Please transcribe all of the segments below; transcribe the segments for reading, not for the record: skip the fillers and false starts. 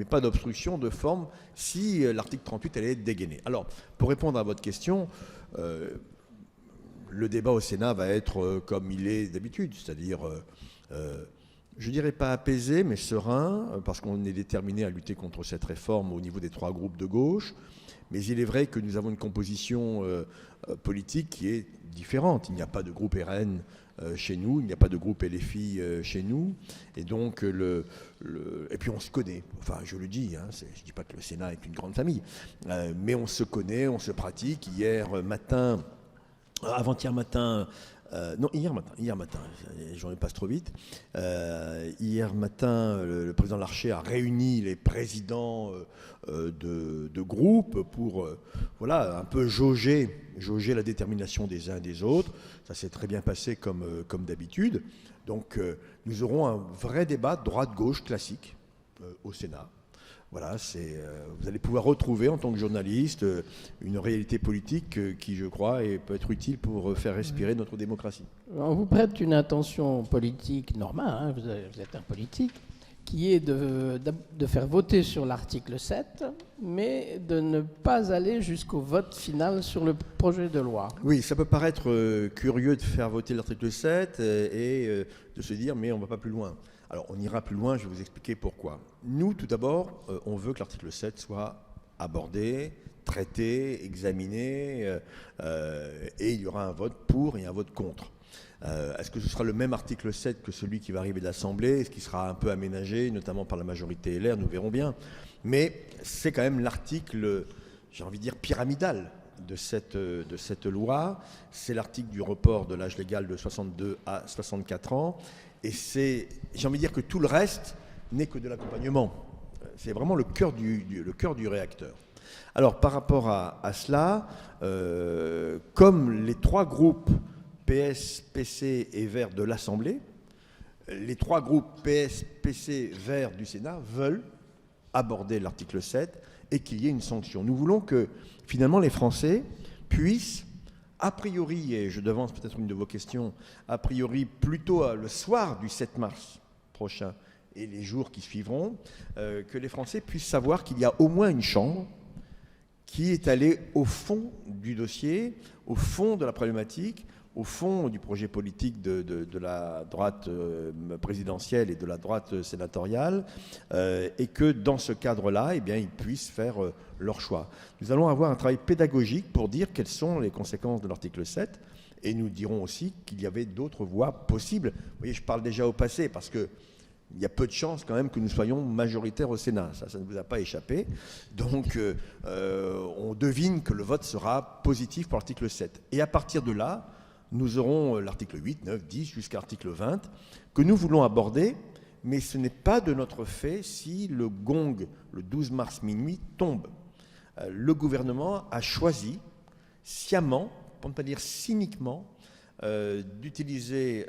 mais pas d'obstruction de forme si l'article 38 allait être dégainé. Alors, pour répondre à votre question, le débat au Sénat va être comme il est d'habitude, c'est-à-dire, je dirais pas apaisé, mais serein, parce qu'on est déterminé à lutter contre cette réforme au niveau des 3 groupes de gauche. Mais il est vrai que nous avons une composition politique qui est différente. Il n'y a pas de groupe RN chez nous, il n'y a pas de groupe LFI chez nous. Et donc, et puis on se connaît. Enfin, je le dis, hein, je ne dis pas que le Sénat est une grande famille, mais on se connaît, on se pratique. Avant-hier matin, non, hier matin, j'en passe trop vite. Hier matin, le président Larcher a réuni les présidents de groupes pour voilà, un peu jauger la détermination des uns et des autres. Ça s'est très bien passé comme d'habitude. Donc nous aurons un vrai débat droite-gauche classique au Sénat. Voilà, vous allez pouvoir retrouver en tant que journaliste une réalité politique qui, je crois, peut être utile pour faire respirer notre démocratie. On vous prête une intention politique normale, hein, vous êtes un politique, qui est de faire voter sur l'article 7, mais de ne pas aller jusqu'au vote final sur le projet de loi. Oui, ça peut paraître curieux de faire voter l'article 7 et de se dire, mais on ne va pas plus loin. Alors, on ira plus loin, je vais vous expliquer pourquoi. Nous, tout d'abord, on veut que l'article 7 soit abordé, traité, examiné, et il y aura un vote pour et un vote contre. Est-ce que ce sera le même article 7 que celui qui va arriver de l'Assemblée? Est-ce qu'il sera un peu aménagé, notamment par la majorité LR? Nous verrons bien. Mais c'est quand même l'article, j'ai envie de dire, pyramidal de cette loi. C'est l'article du report de l'âge légal de 62 à 64 ans. Et j'ai envie de dire que tout le reste n'est que de l'accompagnement. C'est vraiment le cœur du réacteur. Alors, par rapport à cela, comme les 3 groupes PS, PC et Verts de l'Assemblée, les 3 groupes PS, PC, Verts du Sénat veulent aborder l'article 7 et qu'il y ait une sanction. Nous voulons que, finalement, les Français puissent, a priori, et je devance peut-être une de vos questions, a priori plutôt le soir du 7 mars prochain et les jours qui suivront, que les Français puissent savoir qu'il y a au moins une chambre qui est allée au fond du dossier, au fond de la problématique, au fond du projet politique de la droite présidentielle et de la droite sénatoriale, et que dans ce cadre-là, eh bien, ils puissent faire leur choix. Nous allons avoir un travail pédagogique pour dire quelles sont les conséquences de l'article 7, et nous dirons aussi qu'il y avait d'autres voies possibles. Vous voyez, je parle déjà au passé, parce que il y a peu de chances quand même que nous soyons majoritaires au Sénat. Ça ne vous a pas échappé. Donc, on devine que le vote sera positif pour l'article 7. Et à partir de là, nous aurons l'article 8, 9, 10 jusqu'à l'article 20 que nous voulons aborder, mais ce n'est pas de notre fait si le gong, le 12 mars minuit, tombe. Le gouvernement a choisi sciemment, pour ne pas dire cyniquement, d'utiliser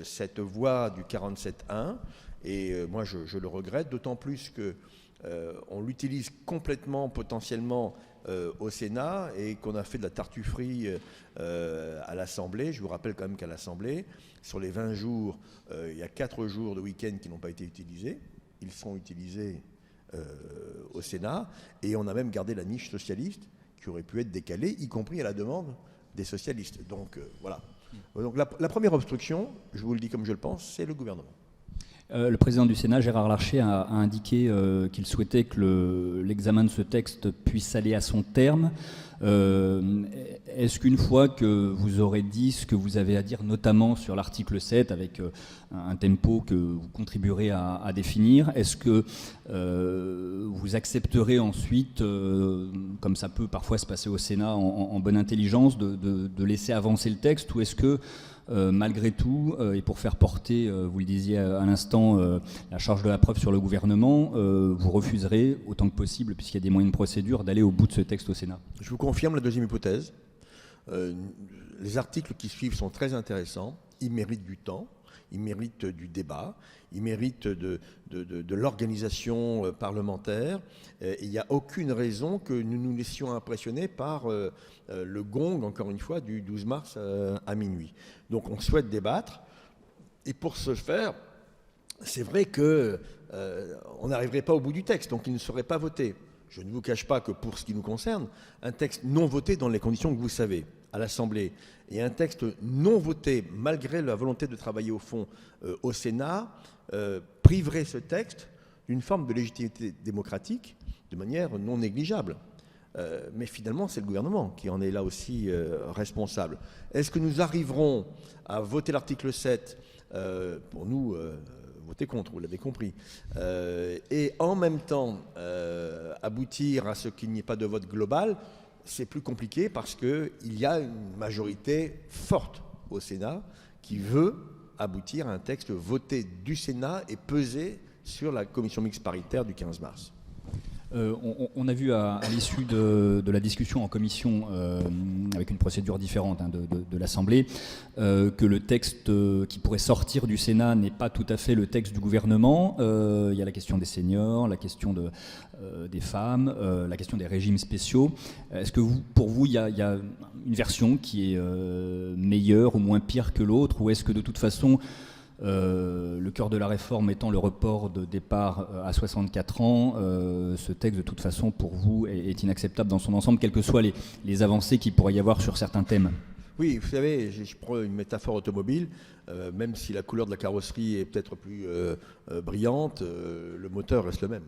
cette voie du 47.1, et moi je le regrette, d'autant plus qu'on l'utilise complètement, potentiellement, au Sénat, et qu'on a fait de la tartufferie à l'Assemblée. Je vous rappelle quand même qu'à l'Assemblée, sur les 20 jours, il y a 4 jours de week-end qui n'ont pas été utilisés. Ils seront utilisés au Sénat, et on a même gardé la niche socialiste qui aurait pu être décalée, y compris à la demande des socialistes. Donc voilà. Donc la première obstruction, je vous le dis comme je le pense, c'est le gouvernement. Le président du Sénat, Gérard Larcher, a indiqué qu'il souhaitait que l'examen de ce texte puisse aller à son terme. Est-ce qu'une fois que vous aurez dit ce que vous avez à dire, notamment sur l'article 7, avec un tempo que vous contribuerez à définir, est-ce que vous accepterez ensuite, comme ça peut parfois se passer au Sénat en bonne intelligence, de laisser avancer le texte, ou est-ce que malgré tout, et pour faire porter, vous le disiez à l'instant, la charge de la preuve sur le gouvernement, vous refuserez autant que possible, puisqu'il y a des moyens de procédure, d'aller au bout de ce texte au Sénat? Je vous confirme la deuxième hypothèse. Les articles qui suivent sont très intéressants, ils méritent du temps, ils méritent du débat, ils méritent de l'organisation parlementaire. Il n'y a aucune raison que nous nous laissions impressionner par le gong, encore une fois, du 12 mars à minuit. Donc on souhaite débattre, et pour ce faire, c'est vrai que on n'arriverait pas au bout du texte, donc il ne serait pas voté. Je ne vous cache pas que pour ce qui nous concerne, un texte non voté dans les conditions que vous savez, à l'Assemblée, et un texte non voté, malgré la volonté de travailler au fond au Sénat, priverait ce texte d'une forme de légitimité démocratique de manière non négligeable. Mais finalement, c'est le gouvernement qui en est là aussi responsable. Est-ce que nous arriverons à voter l'article 7 pour nous voter contre, vous l'avez compris, et en même temps aboutir à ce qu'il n'y ait pas de vote global? C'est plus compliqué parce qu'il y a une majorité forte au Sénat qui veut aboutir à un texte voté du Sénat et pesé sur la commission mixte paritaire du 15 mars. On a vu à l'issue de la discussion en commission, avec une procédure différente de l'Assemblée, que le texte qui pourrait sortir du Sénat n'est pas tout à fait le texte du gouvernement. Il y a la question des seniors, la question des femmes, la question des régimes spéciaux. Est-ce que pour vous, il y a une version qui est meilleure ou moins pire que l'autre, ou est-ce que de toute façon, le cœur de la réforme étant le report de départ à 64 ans, ce texte de toute façon pour vous est inacceptable dans son ensemble, quelles que soient les avancées qu'il pourrait y avoir sur certains thèmes? Oui, vous savez, je prends une métaphore automobile, même si la couleur de la carrosserie est peut-être plus brillante, le moteur reste le même.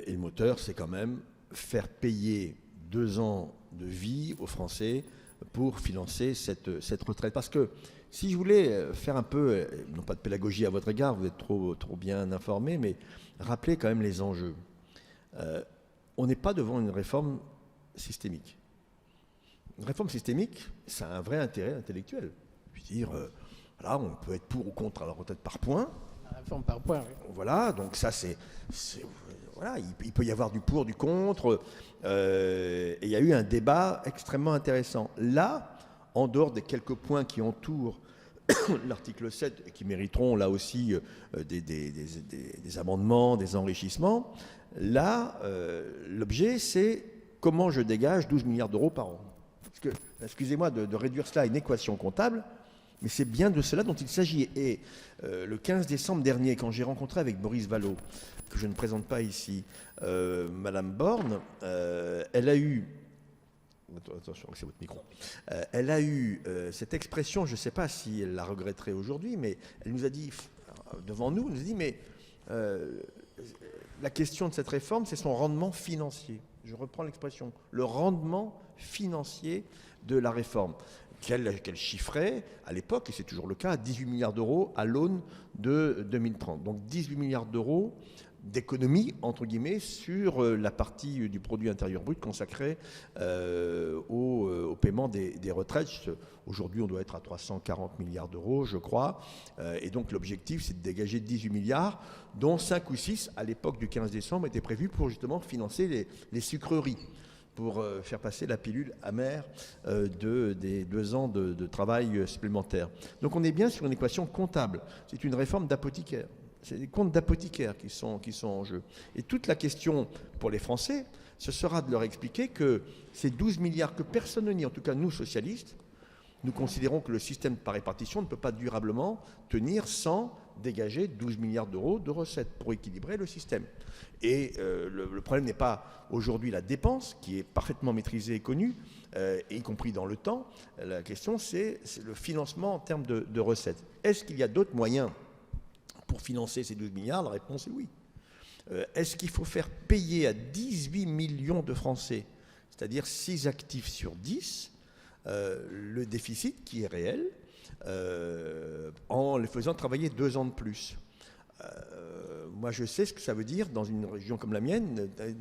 Et le moteur, c'est quand même faire payer 2 ans de vie aux Français pour financer cette retraite. Parce que si je voulais faire un peu, non pas de pédagogie à votre égard, vous êtes trop bien informés, mais rappeler quand même les enjeux. On n'est pas devant une réforme systémique. Une réforme systémique, ça a un vrai intérêt intellectuel. Je veux dire, voilà, on peut être pour ou contre la retraite par points. La réforme par points, oui. Voilà, donc ça voilà, il peut y avoir du pour, du contre. Et il y a eu un débat extrêmement intéressant. Là, en dehors des quelques points qui entourent l'article 7 et qui mériteront là aussi des amendements, des enrichissements, là, l'objet, c'est comment je dégage 12 milliards d'euros par an. Parce que, excusez-moi de réduire cela à une équation comptable, mais c'est bien de cela dont il s'agit. Et le 15 décembre dernier, quand j'ai rencontré avec Boris Vallaud, que je ne présente pas ici, Madame Borne, elle a eu... Attention, c'est votre micro. Elle a eu cette expression, je ne sais pas si elle la regretterait aujourd'hui, mais elle nous a dit, devant nous, elle nous a dit, mais la question de cette réforme, c'est son rendement financier. Je reprends l'expression, le rendement financier de la réforme, qu'elle chiffrait à l'époque, et c'est toujours le cas, à 18 milliards d'euros à l'aune de 2030. Donc 18 milliards d'euros d'économie, entre guillemets, sur la partie du produit intérieur brut consacrée au paiement des retraites. Aujourd'hui, on doit être à 340 milliards d'euros, je crois. Et donc, l'objectif, c'est de dégager 18 milliards, dont 5 ou 6, à l'époque du 15 décembre, étaient prévus pour justement financer les sucreries, pour faire passer la pilule amère des 2 ans de travail supplémentaire. Donc, on est bien sur une équation comptable. C'est une réforme d'apothicaire. C'est des comptes d'apothicaires qui sont en jeu. Et toute la question pour les Français, ce sera de leur expliquer que ces 12 milliards que personne ne nie, en tout cas nous socialistes, nous considérons que le système par répartition ne peut pas durablement tenir sans dégager 12 milliards d'euros de recettes pour équilibrer le système. Et le problème n'est pas aujourd'hui la dépense, qui est parfaitement maîtrisée et connue, y compris dans le temps. La question, c'est le financement en termes de recettes. Est-ce qu'il y a d'autres moyens pour financer ces 12 milliards? La réponse est oui. Est-ce qu'il faut faire payer à 18 millions de Français, c'est-à-dire 6 actifs sur 10, le déficit qui est réel, en les faisant travailler 2 ans de plus? Moi, je sais ce que ça veut dire dans une région comme la mienne, un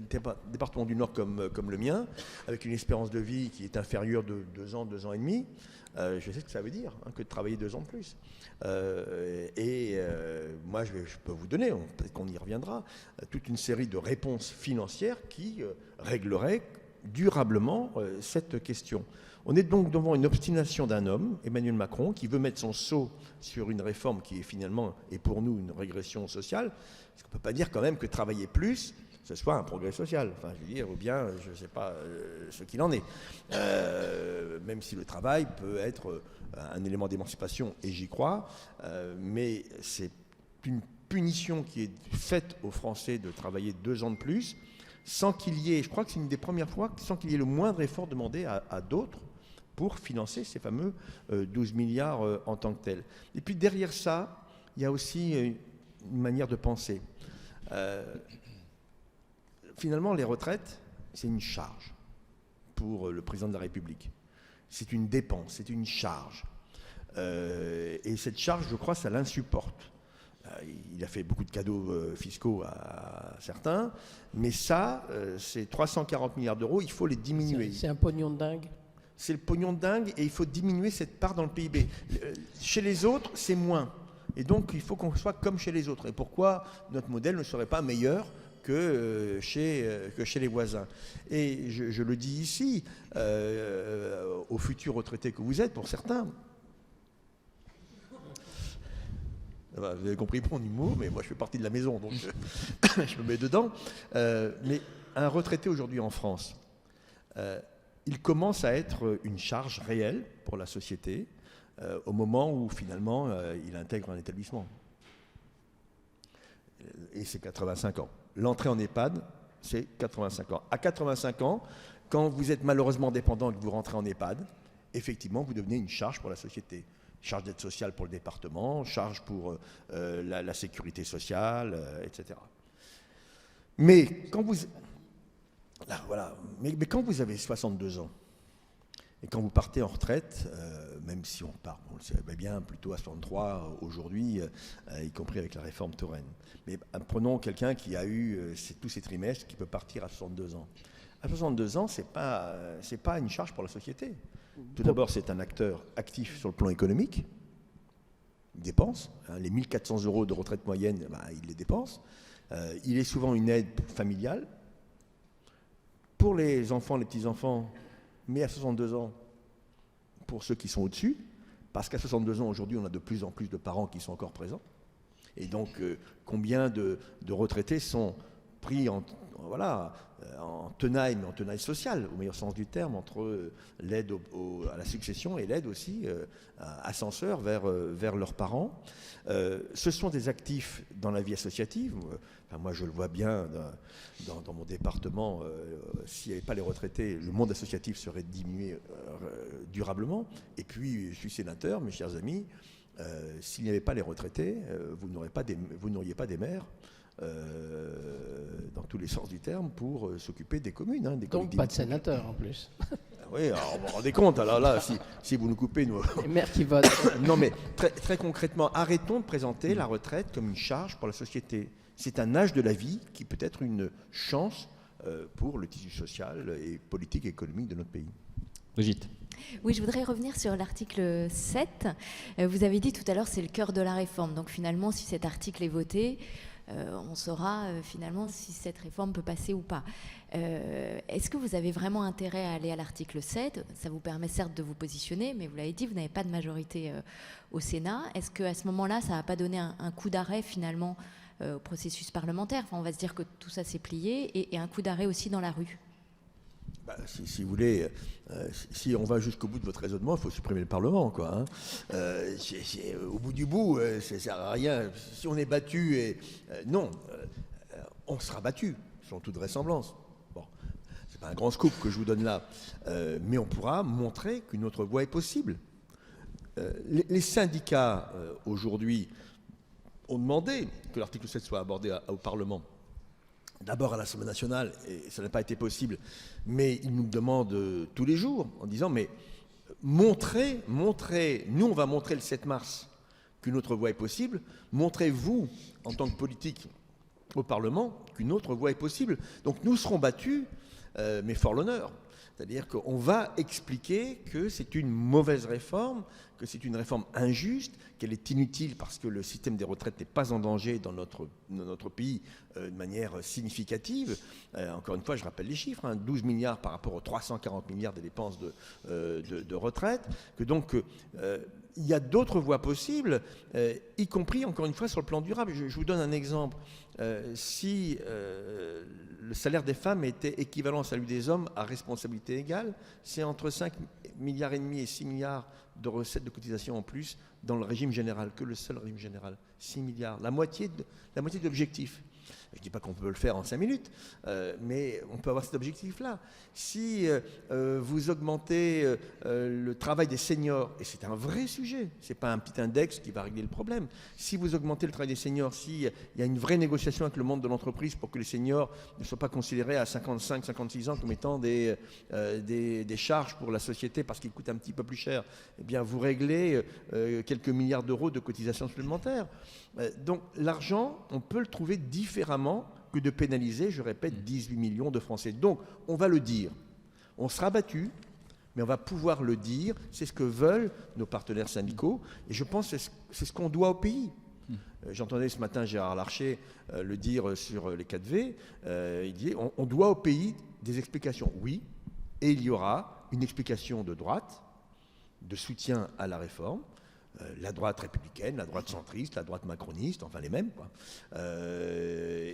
département du Nord comme le mien, avec une espérance de vie qui est inférieure de 2 ans, 2 ans et demi. Je sais ce que ça veut dire, que de travailler 2 ans de plus. Moi, je peux vous donner, peut-être qu'on y reviendra, toute une série de réponses financières qui régleraient durablement cette question. On est donc devant une obstination d'un homme, Emmanuel Macron, qui veut mettre son sceau sur une réforme qui est finalement, et pour nous, une régression sociale. Parce qu'on ne peut pas dire quand même que travailler plus, ce soit un progrès social. Enfin, je veux dire, ou bien, je ne sais pas ce qu'il en est. Même si le travail peut être un élément d'émancipation, et j'y crois, mais c'est une punition qui est faite aux Français de travailler 2 ans de plus, sans qu'il y ait, je crois que c'est une des premières fois, sans qu'il y ait le moindre effort demandé à d'autres pour financer ces fameux 12 milliards en tant que tels. Et puis derrière ça, il y a aussi une manière de penser. Finalement, les retraites, c'est une charge pour le président de la République. C'est une dépense, c'est une charge. Et cette charge, je crois, ça l'insupporte. Il a fait beaucoup de cadeaux fiscaux à certains, mais ça, c'est 340 milliards d'euros, il faut les diminuer. C'est un pognon de dingue. C'est le pognon de dingue et il faut diminuer cette part dans le PIB. Chez les autres, c'est moins. Et donc, il faut qu'on soit comme chez les autres. Et pourquoi notre modèle ne serait pas meilleur que chez les voisins? Et je le dis ici, aux futurs retraités que vous êtes, pour certains. Vous avez compris mon humour, mais moi je fais partie de la maison, donc je me mets dedans. Mais un retraité aujourd'hui en France, il commence à être une charge réelle pour la société au moment où finalement il intègre un établissement. Et c'est 85 ans. L'entrée en EHPAD, c'est 85 ans. À 85 ans, quand vous êtes malheureusement dépendant et que vous rentrez en EHPAD, effectivement, vous devenez une charge pour la société. Charge d'aide sociale pour le département, charge pour la sécurité sociale, etc. Mais quand vous... Là, voilà. Mais quand vous avez 62 ans, et quand vous partez en retraite, même si on part, on le savait bien, plutôt à 63 aujourd'hui, y compris avec la réforme Touraine. Mais prenons quelqu'un qui a eu tous ses trimestres, qui peut partir à 62 ans. À 62 ans, c'est pas une charge pour la société. Tout d'abord, c'est un acteur actif sur le plan économique. Il dépense. Les 1 400 € de retraite moyenne, il les dépense. Il est souvent une aide familiale. Pour les enfants, les petits-enfants, mais à 62 ans, pour ceux qui sont au-dessus, parce qu'à 62 ans, aujourd'hui, on a de plus en plus de parents qui sont encore présents. Et donc, combien de retraités sont pris en tenaille, mais en tenaille sociale, au meilleur sens du terme, entre l'aide à la succession et l'aide aussi ascenseur vers leurs parents. Ce sont des actifs dans la vie associative. Moi, je le vois bien dans mon département. S'il n'y avait pas les retraités, le monde associatif serait diminué durablement. Et puis, je suis sénateur, mes chers amis, s'il n'y avait pas les retraités, vous n'auriez pas des maires. Dans tous les sens du terme, pour s'occuper des communes. Des Donc pas de sénateur en plus. Oui, alors vous vous rendez compte, alors là, si vous nous coupez... Les maires qui votent. Non mais, très concrètement, arrêtons de présenter la retraite comme une charge pour la société. C'est un âge de la vie qui peut être une chance pour le tissu social et politique et économique de notre pays. Brigitte. Oui, je voudrais revenir sur l'article 7. Vous avez dit tout à l'heure, c'est le cœur de la réforme. Donc finalement, si cet article est voté... on saura finalement si cette réforme peut passer ou pas. Est-ce que vous avez vraiment intérêt à aller à l'article 7 ? Ça vous permet certes de vous positionner, mais vous l'avez dit, vous n'avez pas de majorité au Sénat. Est-ce qu'à ce moment-là, ça ne va pas donner un coup d'arrêt finalement au processus parlementaire ? Enfin, on va se dire que tout ça s'est plié et un coup d'arrêt aussi dans la rue. Si vous voulez, si on va jusqu'au bout de votre raisonnement, il faut supprimer le Parlement, quoi. Au bout du bout, ça ne sert à rien. Si on est battu, non, on sera battu, selon toute vraisemblance. Bon, c'est pas un grand scoop que je vous donne là, mais on pourra montrer qu'une autre voie est possible. Les syndicats, aujourd'hui, ont demandé que l'article 7 soit abordé au Parlement. D'abord à l'Assemblée nationale, et ça n'a pas été possible, mais ils nous demandent tous les jours, en disant, mais montrez, nous on va montrer le 7 mars qu'une autre voie est possible, montrez-vous, en tant que politique au Parlement, qu'une autre voie est possible. Donc nous serons battus, mais fort l'honneur. C'est-à-dire qu'on va expliquer que c'est une mauvaise réforme, que c'est une réforme injuste, qu'elle est inutile parce que le système des retraites n'est pas en danger dans notre pays de manière significative. Encore une fois, je rappelle les chiffres, 12 milliards par rapport aux 340 milliards des dépenses de retraite. Que donc, il y a d'autres voies possibles, y compris, encore une fois, sur le plan durable. Je vous donne un exemple. Si le salaire des femmes était équivalent au salaire des hommes à responsabilité égale, c'est entre 5,5 milliards et 6 milliards de recettes de cotisation en plus dans le régime général, que le seul régime général. 6 milliards, la moitié de l'objectif. Je ne dis pas qu'on peut le faire en 5 minutes, mais on peut avoir cet objectif-là. Si vous augmentez le travail des seniors, et c'est un vrai sujet, ce n'est pas un petit index qui va régler le problème, si vous augmentez le travail des seniors, s'il y a une vraie négociation avec le monde de l'entreprise pour que les seniors ne soient pas considérés à 55-56 ans comme étant des charges pour la société parce qu'ils coûtent un petit peu plus cher, eh bien vous réglez quelques milliards d'euros de cotisations supplémentaires. Donc l'argent, on peut le trouver différemment que de pénaliser, je répète, 18 millions de Français. Donc on va le dire, on sera battu, mais on va pouvoir le dire, c'est ce que veulent nos partenaires syndicaux, et je pense que c'est ce qu'on doit au pays. J'entendais ce matin Gérard Larcher le dire sur les 4V, il dit on doit au pays des explications. Oui, et il y aura une explication de droite, de soutien à la réforme, la droite républicaine, la droite centriste, la droite macroniste, enfin les mêmes, quoi.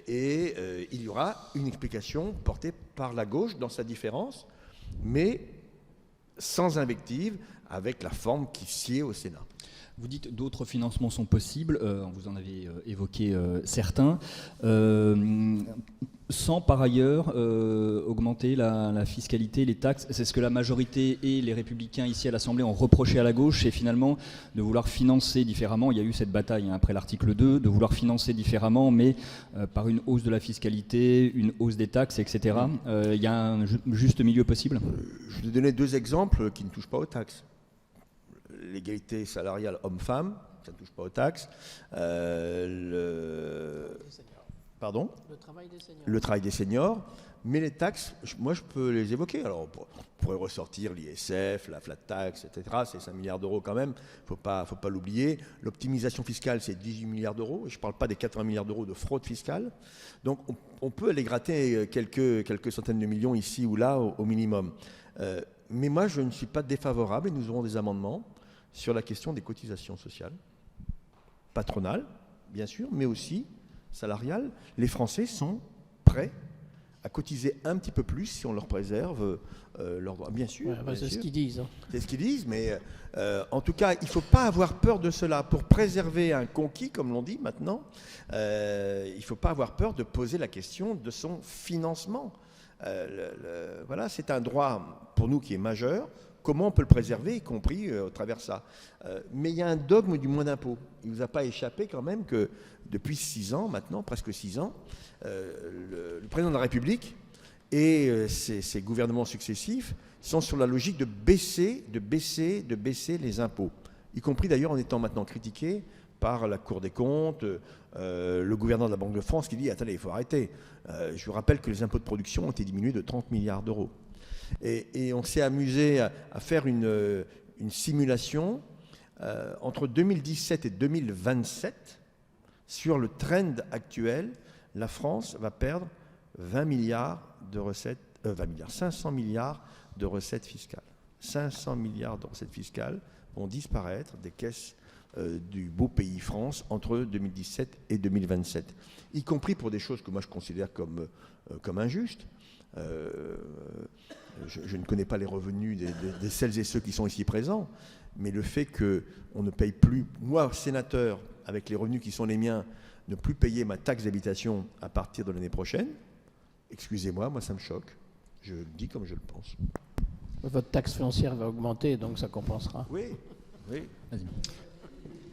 Il y aura une explication portée par la gauche dans sa différence, mais sans invective, avec la forme qui sied au Sénat. Vous dites d'autres financements sont possibles, vous en avez évoqué certains, sans par ailleurs augmenter la fiscalité, les taxes. C'est ce que la majorité et les Républicains ici à l'Assemblée ont reproché à la gauche, c'est finalement de vouloir financer différemment. Il y a eu cette bataille après l'article 2, de vouloir financer différemment, mais par une hausse de la fiscalité, une hausse des taxes, etc. Il y a un juste milieu possible. Je vais donner 2 exemples qui ne touchent pas aux taxes. L'égalité salariale homme-femme, ça ne touche pas aux taxes. Pardon ? Le travail des seniors. Mais les taxes, moi je peux les évoquer. Alors on pourrait ressortir l'ISF, la flat tax, etc. C'est 5 milliards d'euros quand même, faut pas l'oublier. L'optimisation fiscale, c'est 18 milliards d'euros. Je ne parle pas des 80 milliards d'euros de fraude fiscale. Donc on peut aller gratter quelques centaines de millions ici ou là au minimum. Mais moi je ne suis pas défavorable et nous aurons des amendements sur la question des cotisations sociales, patronales, bien sûr, mais aussi salariales. Les Français sont prêts à cotiser un petit peu plus si on leur préserve leurs droits. Bien sûr. Ouais, c'est ce qu'ils disent. Hein. C'est ce qu'ils disent, mais en tout cas, il ne faut pas avoir peur de cela. Pour préserver un conquis, comme l'on dit maintenant, il ne faut pas avoir peur de poser la question de son financement. Voilà, c'est un droit pour nous qui est majeur. Comment on peut le préserver, y compris au travers de ça. Mais il y a un dogme du moins d'impôt. Il ne vous a pas échappé quand même que depuis 6 ans, maintenant, presque 6 ans, le président de la République et ses gouvernements successifs sont sur la logique de baisser les impôts. Y compris d'ailleurs en étant maintenant critiqués par la Cour des comptes, le gouverneur de la Banque de France qui dit « Attendez, il faut arrêter ». Je vous rappelle que les impôts de production ont été diminués de 30 milliards d'euros. Et on s'est amusé à faire une simulation entre 2017 et 2027. Sur le trend actuel, la France va perdre 500 milliards de recettes fiscales. 500 milliards de recettes fiscales vont disparaître des caisses du beau pays France entre 2017 et 2027, y compris pour des choses que moi je considère comme injustes. Je ne connais pas les revenus de celles et ceux qui sont ici présents, mais le fait qu'on ne paye plus, moi, sénateur, avec les revenus qui sont les miens, ne plus payer ma taxe d'habitation à partir de l'année prochaine, excusez-moi, moi ça me choque. Je le dis comme je le pense. Votre taxe foncière va augmenter, donc ça compensera. Oui. Vas-y.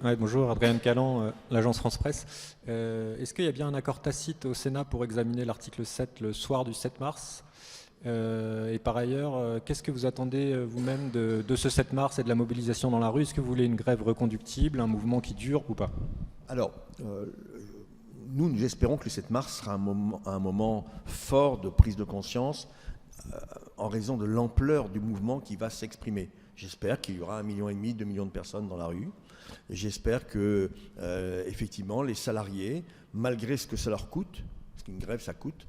Ouais, bonjour, Adrien Callan, l'agence France Presse. Est-ce qu'il y a bien un accord tacite au Sénat pour examiner l'article 7 le soir du 7 mars ? Et par ailleurs, qu'est-ce que vous attendez vous-même de ce 7 mars et de la mobilisation dans la rue ? Est-ce que vous voulez une grève reconductible, un mouvement qui dure ou pas ? Alors, nous espérons que le 7 mars sera un moment fort de prise de conscience en raison de l'ampleur du mouvement qui va s'exprimer. J'espère qu'il y aura 1,5 million, 2 millions de personnes dans la rue. J'espère que, effectivement, les salariés, malgré ce que ça leur coûte, parce qu'une grève ça coûte,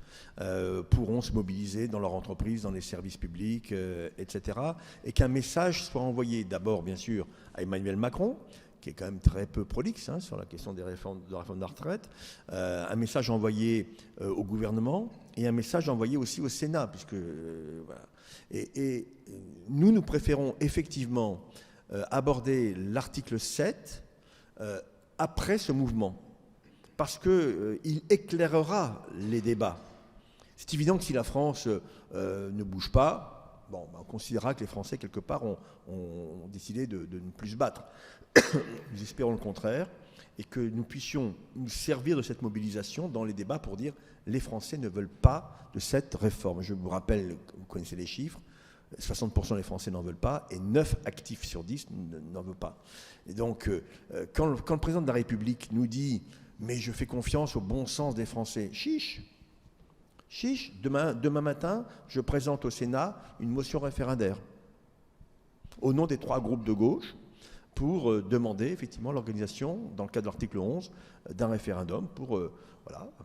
pourront se mobiliser dans leur entreprise, dans les services publics, etc. Et qu'un message soit envoyé d'abord, bien sûr, à Emmanuel Macron, qui est quand même très peu prolixe sur la question de la réforme de la retraite, un message envoyé au gouvernement et un message envoyé aussi au Sénat, puisque voilà. Et nous préférons effectivement aborder l'article 7 après ce mouvement, parce qu'il éclairera les débats. C'est évident que si la France ne bouge pas, bon, on considérera que les Français, quelque part, ont décidé de ne plus se battre. Nous espérons le contraire, et que nous puissions nous servir de cette mobilisation dans les débats pour dire les Français ne veulent pas de cette réforme. Je vous rappelle, vous connaissez les chiffres, 60% des Français n'en veulent pas, et 9 actifs sur 10 n'en veulent pas. Et donc, quand le président de la République nous dit « mais je fais confiance au bon sens des Français », chiche, demain matin, je présente au Sénat une motion référendaire au nom des 3 groupes de gauche pour demander effectivement l'organisation, dans le cadre de l'article 11, d'un référendum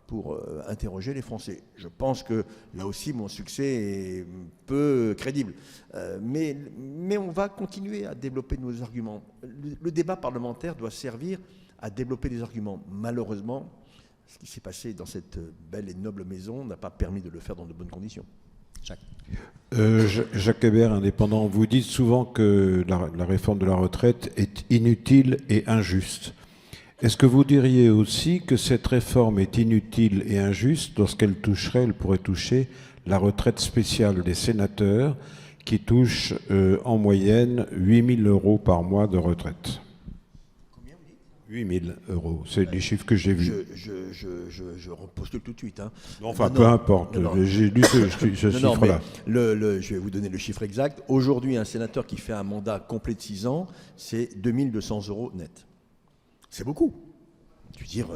pour interroger les Français. Je pense que là aussi mon succès est peu crédible. Mais on va continuer à développer nos arguments. Le débat parlementaire doit servir à développer des arguments. Malheureusement, ce qui s'est passé dans cette belle et noble maison n'a pas permis de le faire dans de bonnes conditions. Jacques Hébert, indépendant, vous dites souvent que la réforme de la retraite est inutile et injuste. Est-ce que vous diriez aussi que cette réforme est inutile et injuste lorsqu'elle pourrait toucher la retraite spéciale des sénateurs qui touchent en moyenne 8 000 € par mois de retraite? 8 000 €, c'est les chiffres que j'ai vus. Je repostule tout de suite. Enfin, peu importe, j'ai lu ce chiffre-là. Je vais vous donner le chiffre exact. Aujourd'hui, un sénateur qui fait un mandat complet de 6 ans, c'est 2 200 € net. C'est beaucoup. Je veux dire,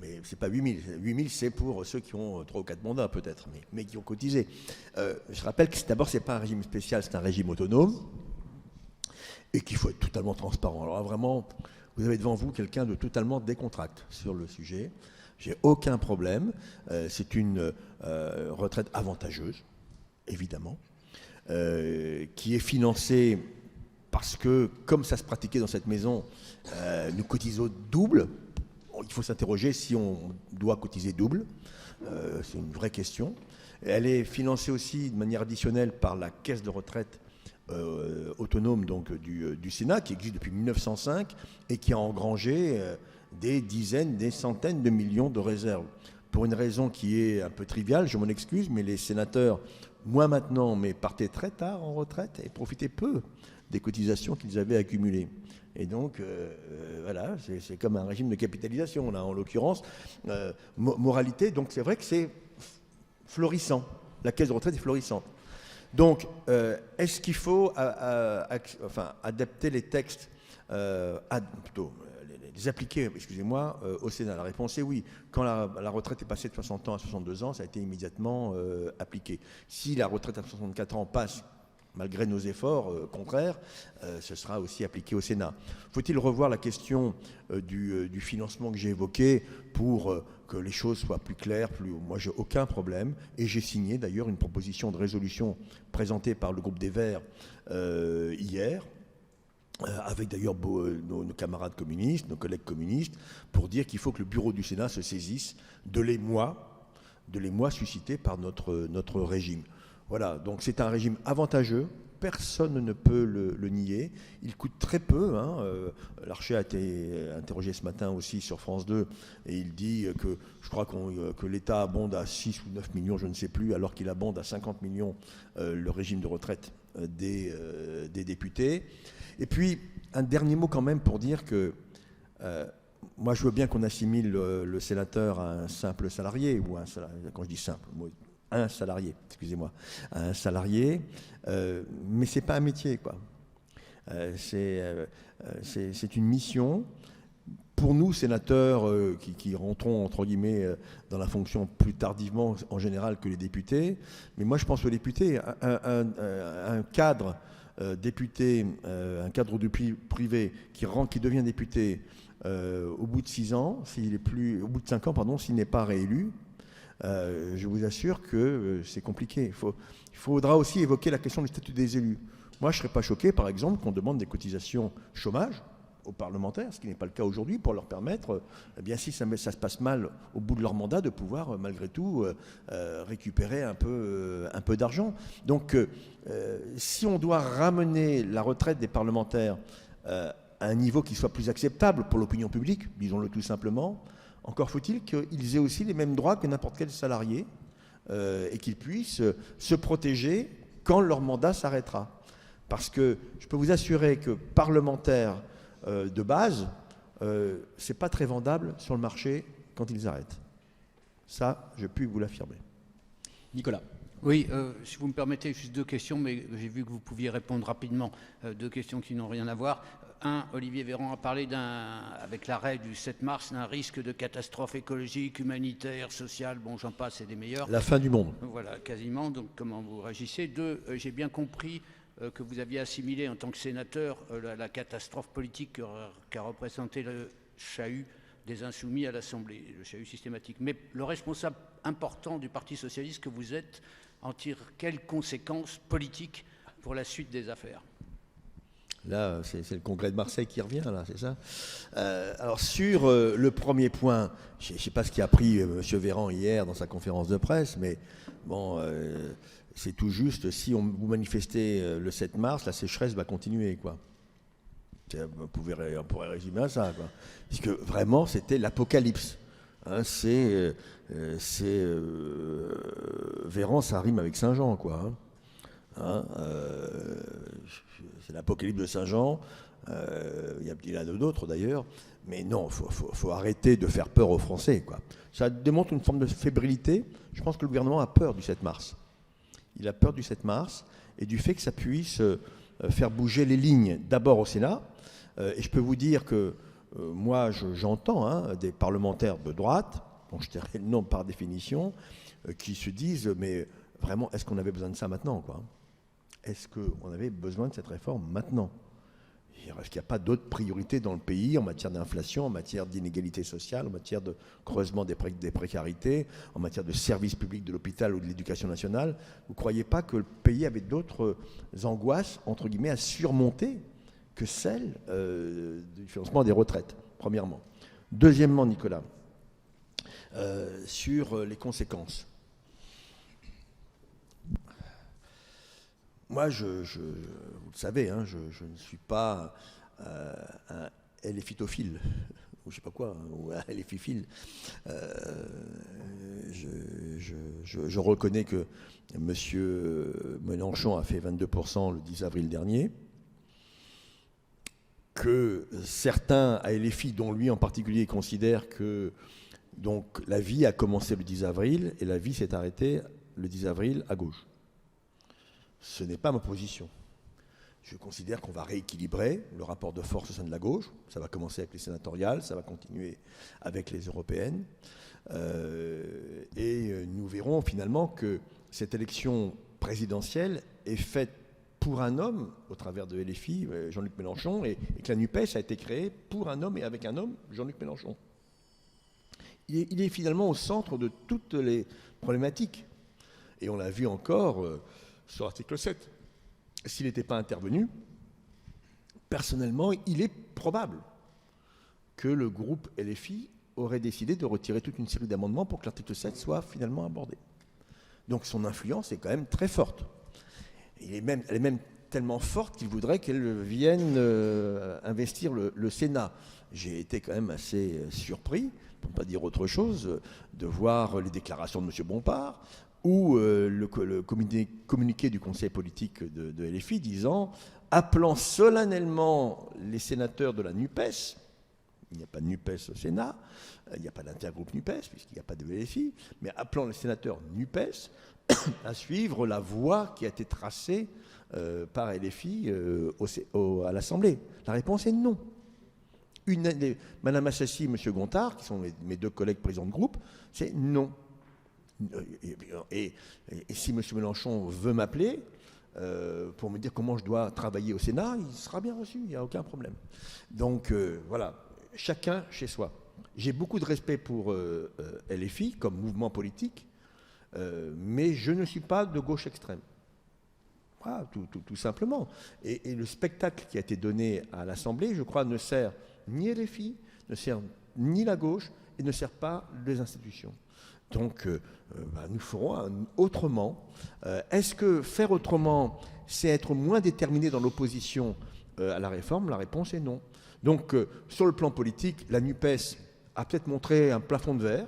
mais c'est pas 8 000. 8 000, c'est pour ceux qui ont 3 ou 4 mandats peut-être, mais qui ont cotisé. Je rappelle que d'abord, c'est pas un régime spécial, c'est un régime autonome, et qu'il faut être totalement transparent. Alors là, vraiment... Vous avez devant vous quelqu'un de totalement décontracté sur le sujet. J'ai aucun problème. C'est une retraite avantageuse, évidemment, qui est financée parce que, comme ça se pratiquait dans cette maison, nous cotisons double. Il faut s'interroger si on doit cotiser double. C'est une vraie question. Elle est financée aussi de manière additionnelle par la caisse de retraite autonome donc, du Sénat, qui existe depuis 1905 et qui a engrangé des dizaines, des centaines de millions de réserves. Pour une raison qui est un peu triviale, je m'en excuse, mais les sénateurs, moins maintenant, mais partaient très tard en retraite et profitaient peu des cotisations qu'ils avaient accumulées. Et donc, voilà, c'est comme un régime de capitalisation, là, en l'occurrence. Moralité, donc c'est vrai que c'est florissant. La caisse de retraite est florissante. Donc, est-ce qu'il faut adapter les textes, les appliquer, excusez-moi, au Sénat? La réponse est oui. Quand la retraite est passée de 60 ans à 62 ans, ça a été immédiatement appliqué. Si la retraite à 64 ans passe, malgré nos efforts contraires, ce sera aussi appliqué au Sénat. Faut-il revoir la question du financement que j'ai évoqué pour que les choses soient plus claires? Moi, j'ai aucun problème. Et j'ai signé d'ailleurs une proposition de résolution présentée par le groupe des Verts hier, avec d'ailleurs nos camarades communistes, nos collègues communistes, pour dire qu'il faut que le bureau du Sénat se saisisse de l'émoi suscité par notre régime. Voilà, donc c'est un régime avantageux, personne ne peut le nier, il coûte très peu. Larcher a été interrogé ce matin aussi sur France 2, et il dit que je crois que l'État abonde à 6 ou 9 millions, je ne sais plus, alors qu'il abonde à 50 millions le régime de retraite des députés. Et puis, un dernier mot quand même pour dire que moi je veux bien qu'on assimile le sénateur à un simple salarié, ou quand je dis simple, un salarié, excusez-moi, un salarié, mais c'est pas un métier, quoi. C'est une mission. Pour nous, sénateurs, qui rentrons, entre guillemets, dans la fonction plus tardivement, en général, que les députés, mais moi je pense aux députés, un cadre député, un cadre du privé qui devient député au bout de 6 ans, au bout de 5 ans, pardon, s'il n'est pas réélu, je vous assure que c'est compliqué. Il faudra aussi évoquer la question du statut des élus. Moi, je ne serais pas choqué, par exemple, qu'on demande des cotisations chômage aux parlementaires, ce qui n'est pas le cas aujourd'hui, pour leur permettre, eh bien, si ça se passe mal au bout de leur mandat, de pouvoir, malgré tout, récupérer un peu d'argent. Donc, si on doit ramener la retraite des parlementaires à un niveau qui soit plus acceptable pour l'opinion publique, disons-le tout simplement, encore faut-il qu'ils aient aussi les mêmes droits que n'importe quel salarié et qu'ils puissent se protéger quand leur mandat s'arrêtera. Parce que je peux vous assurer que parlementaires de base, c'est pas très vendable sur le marché quand ils arrêtent. Ça, je puis vous l'affirmer. Nicolas. Oui, si vous me permettez, juste 2 questions, mais j'ai vu que vous pouviez répondre rapidement. 2 questions qui n'ont rien à voir. Olivier Véran a parlé, avec l'arrêt du 7 mars, d'un risque de catastrophe écologique, humanitaire, sociale, bon, j'en passe, c'est des meilleurs. La fin du monde. Voilà, quasiment. Donc, comment vous réagissez? 2, j'ai bien compris que vous aviez assimilé en tant que sénateur la catastrophe politique qu'a représenté le chahut des Insoumis à l'Assemblée, le chahut systématique. Mais le responsable important du Parti socialiste que vous êtes en tire quelles conséquences politiques pour la suite des affaires? Là, c'est le congrès de Marseille qui revient, là, c'est ça. Alors, sur le premier point, je ne sais pas ce qu'a appris M. Véran hier dans sa conférence de presse, mais bon, c'est tout juste, si vous manifestez le 7 mars, la sécheresse va continuer, quoi. On pourrait résumer à ça, quoi. Parce que vraiment, c'était l'apocalypse. Hein, Véran, ça rime avec Saint-Jean, quoi. Hein, c'est l'apocalypse de Saint-Jean. Il y en a d'autres d'ailleurs. Mais non, il faut arrêter de faire peur aux Français, quoi. Ça démontre une forme de fébrilité. Je pense que le gouvernement a peur du 7 mars. Il a peur du 7 mars et du fait que ça puisse faire bouger les lignes, d'abord au Sénat. Et je peux vous dire que moi, j'entends des parlementaires de droite, dont je dirais le nom par définition, qui se disent, mais vraiment, est-ce qu'on avait besoin de ça maintenant, quoi? Est-ce qu'on avait besoin de cette réforme maintenant? Est-ce qu'il n'y a pas d'autres priorités dans le pays en matière d'inflation, en matière d'inégalité sociale, en matière de creusement des précarités, en matière de services publics de l'hôpital ou de l'éducation nationale? Vous ne croyez pas que le pays avait d'autres angoisses, entre guillemets, à surmonter que celle du financement des retraites, premièrement. Deuxièmement, Nicolas, sur les conséquences. Moi, vous le savez, hein, je ne suis pas un LFitophile, ou je ne sais pas quoi, ou un LFiphile. Je reconnais que M. Mélenchon a fait 22% le 10 avril dernier, que certains à LFI, dont lui en particulier, considèrent que donc, la vie a commencé le 10 avril et la vie s'est arrêtée le 10 avril à gauche. Ce n'est pas ma position. Je considère qu'on va rééquilibrer le rapport de force au sein de la gauche. Ça va commencer avec les sénatoriales, ça va continuer avec les européennes. Et nous verrons finalement que cette élection présidentielle est faite pour un homme, au travers de LFI, Jean-Luc Mélenchon, et que la NUPES a été créée pour un homme et avec un homme, Jean-Luc Mélenchon. Il est finalement au centre de toutes les problématiques. Et on l'a vu encore sur l'article 7. S'il n'était pas intervenu, personnellement, il est probable que le groupe LFI aurait décidé de retirer toute une série d'amendements pour que l'article 7 soit finalement abordé. Donc son influence est quand même très forte. Elle est même tellement forte qu'il voudrait qu'elle vienne investir le Sénat. J'ai été quand même assez surpris, pour ne pas dire autre chose, de voir les déclarations de M. Bompard ou le communiqué du conseil politique de LFI disant, appelant solennellement les sénateurs de la NUPES, il n'y a pas de NUPES au Sénat, il n'y a pas d'intergroupe NUPES, puisqu'il n'y a pas de LFI, mais appelant les sénateurs NUPES à suivre la voie qui a été tracée par LFI à l'Assemblée. La réponse est non. Mme Assassi et M. Gontard, qui sont mes deux collègues présidents de groupe, c'est non. Et si M. Mélenchon veut m'appeler pour me dire comment je dois travailler au Sénat, il sera bien reçu, il n'y a aucun problème. Donc voilà, chacun chez soi. J'ai beaucoup de respect pour LFI comme mouvement politique, Mais je ne suis pas de gauche extrême. Voilà, tout simplement. Et le spectacle qui a été donné à l'Assemblée, je crois, ne sert ni LFI, ne sert ni la gauche et ne sert pas les institutions. Donc, nous ferons autrement. Est-ce que faire autrement, c'est être moins déterminé dans l'opposition à la réforme? La réponse est non. Donc, sur le plan politique, la NUPES a peut-être montré un plafond de verre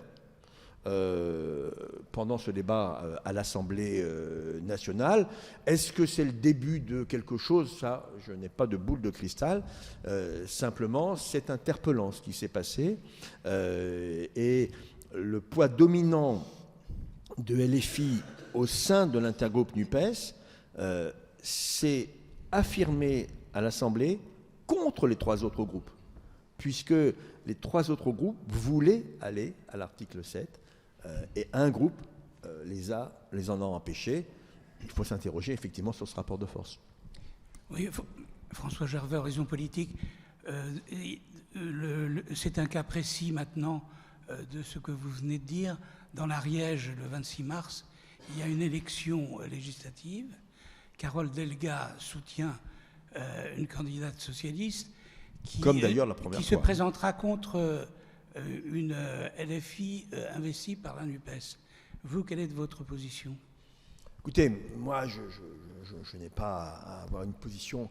pendant ce débat à l'Assemblée nationale. Est-ce que c'est le début de quelque chose? Ça, je n'ai pas de boule de cristal. Simplement, c'est interpellant ce qui s'est passé. Et le poids dominant de LFI au sein de l'intergroupe NUPES s'est affirmé à l'Assemblée contre les 3 autres groupes, puisque les 3 autres groupes voulaient aller à l'article 7 et un groupe les en a empêchés. Il faut s'interroger effectivement sur ce rapport de force. Oui, François Gervais, Horizon Politique. C'est un cas précis maintenant de ce que vous venez de dire. Dans l'Ariège, le 26 mars, il y a une élection législative. Carole Delga soutient une candidate socialiste qui, comme d'ailleurs la première qui fois, se présentera contre une LFI investie par la NUPES. Vous, quelle est votre position? Écoutez, moi, je n'ai pas à avoir une position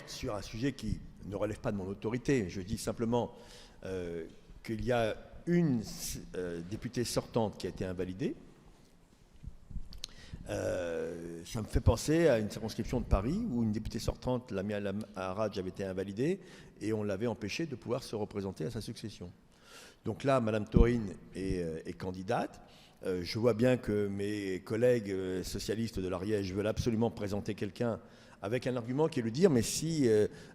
sur un sujet qui ne relève pas de mon autorité. Je dis simplement qu'il y a une députée sortante qui a été invalidée. Ça me fait penser à une circonscription de Paris où une députée sortante, Lamia Haraj, avait été invalidée et on l'avait empêchée de pouvoir se représenter à sa succession. Donc là, Mme Taurine est candidate. Je vois bien que mes collègues socialistes de l'Ariège veulent absolument présenter quelqu'un avec un argument qui est de dire, mais si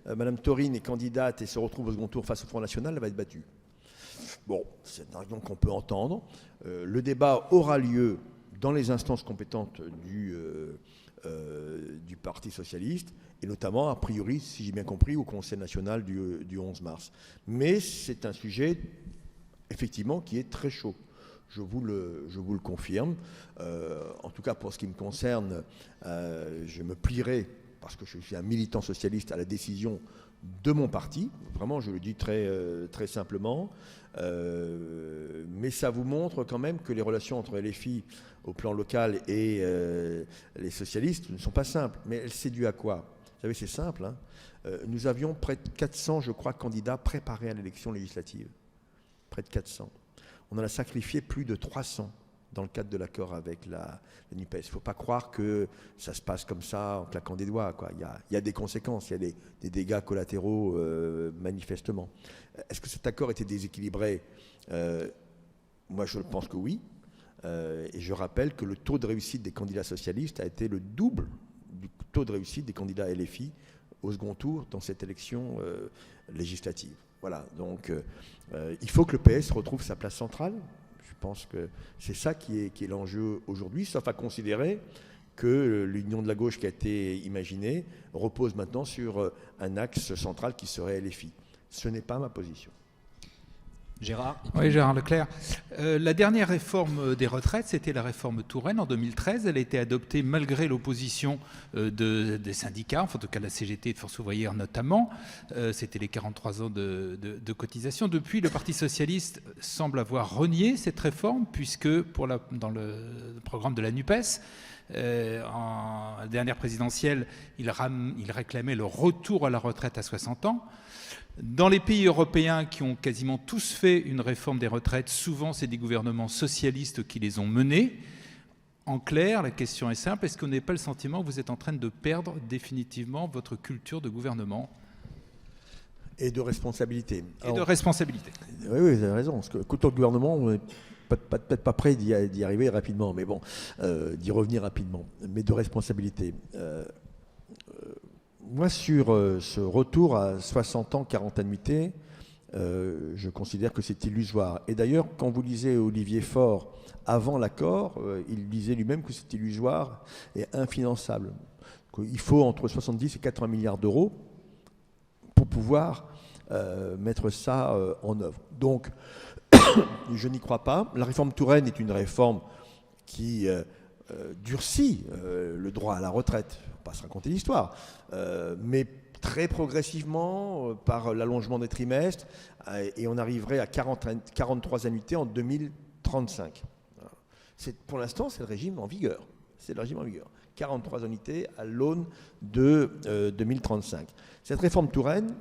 Mme Taurine est candidate et se retrouve au second tour face au Front National, elle va être battue. Bon, c'est un argument qu'on peut entendre. Le débat aura lieu dans les instances compétentes du Parti socialiste, et notamment, a priori, si j'ai bien compris, au Conseil national du 11 mars. Mais c'est un sujet, effectivement, qui est très chaud. Je vous le confirme. En tout cas, pour ce qui me concerne, je me plierai, parce que je suis un militant socialiste, à la décision de mon parti. Vraiment, je le dis très, très simplement. Mais ça vous montre quand même que les relations entre LFI au plan local et les socialistes ne sont pas simples. Mais c'est dû à quoi? Vous savez, c'est simple. Hein. Nous avions près de 400, je crois, candidats préparés à l'élection législative. Près de 400. On en a sacrifié plus de 300 dans le cadre de l'accord avec la NUPES. Il ne faut pas croire que ça se passe comme ça en claquant des doigts, quoi. Il y a des conséquences, il y a des dégâts collatéraux manifestement. Est-ce que cet accord était déséquilibré? Moi, je pense que oui. Et je rappelle que le taux de réussite des candidats socialistes a été le double du taux de réussite des candidats LFI au second tour dans cette élection législative. Voilà, donc il faut que le PS retrouve sa place centrale. Je pense que c'est ça qui est l'enjeu aujourd'hui, sauf à considérer que l'union de la gauche qui a été imaginée repose maintenant sur un axe central qui serait LFI. Ce n'est pas ma position. Gérard? Oui, Gérard Leclerc. La dernière réforme des retraites, c'était la réforme Touraine en 2013. Elle a été adoptée malgré l'opposition des syndicats, en tout cas de la CGT et de Force ouvrière notamment. C'était les 43 ans de cotisation. Depuis, le Parti socialiste semble avoir renié cette réforme, puisque dans le programme de la NUPES, en dernière présidentielle, il réclamait le retour à la retraite à 60 ans. Dans les pays européens qui ont quasiment tous fait une réforme des retraites, souvent c'est des gouvernements socialistes qui les ont menées. En clair, la question est simple, est-ce qu'on n'a pas le sentiment que vous êtes en train de perdre définitivement votre culture de gouvernement? Et de responsabilité. De responsabilité. Oui, vous avez raison, parce que culture de gouvernement, on n'est peut-être pas prêt d'y arriver rapidement, mais bon, d'y revenir rapidement, mais de responsabilité. Moi, sur ce retour à 60 ans, 40 annuités, je considère que c'est illusoire. Et d'ailleurs, quand vous lisez Olivier Faure avant l'accord, il disait lui-même que c'est illusoire et infinançable. Il faut entre 70 et 80 milliards d'euros pour pouvoir mettre ça en œuvre. Donc, je n'y crois pas. La réforme Touraine est une réforme qui durcit le droit à la retraite. On va pas se raconter l'histoire, mais très progressivement par l'allongement des trimestres, et on arriverait à 43 annuités en 2035. Pour l'instant, c'est le régime en vigueur. C'est le régime en vigueur. 43 annuités à l'aune de 2035. Cette réforme Touraine,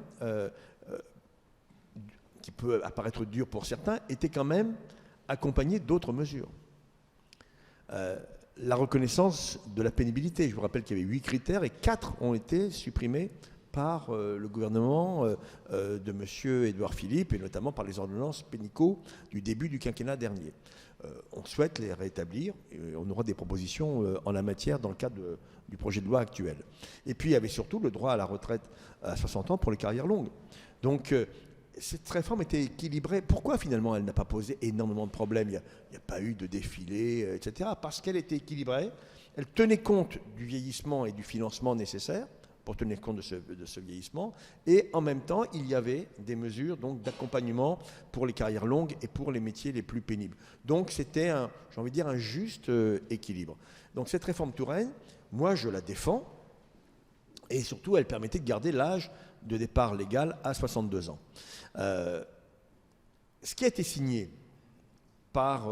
qui peut apparaître dure pour certains, était quand même accompagnée d'autres mesures. La reconnaissance de la pénibilité. Je vous rappelle qu'il y avait 8 critères et 4 ont été supprimés par le gouvernement de M. Édouard Philippe et notamment par les ordonnances Pénicaud du début du quinquennat dernier. On souhaite les rétablir et on aura des propositions en la matière dans le cadre du projet de loi actuel. Et puis il y avait surtout le droit à la retraite à 60 ans pour les carrières longues. Donc cette réforme était équilibrée. Pourquoi finalement elle n'a pas posé énormément de problèmes? Il n'y a pas eu de défilé, etc. Parce qu'elle était équilibrée. Elle tenait compte du vieillissement et du financement nécessaire pour tenir compte de ce vieillissement. Et en même temps, il y avait des mesures d'accompagnement pour les carrières longues et pour les métiers les plus pénibles. Donc c'était, j'ai envie de dire, un juste équilibre. Donc cette réforme Touraine, moi je la défends. Et surtout, elle permettait de garder l'âge de départ légal à 62 ans. Ce qui a été signé par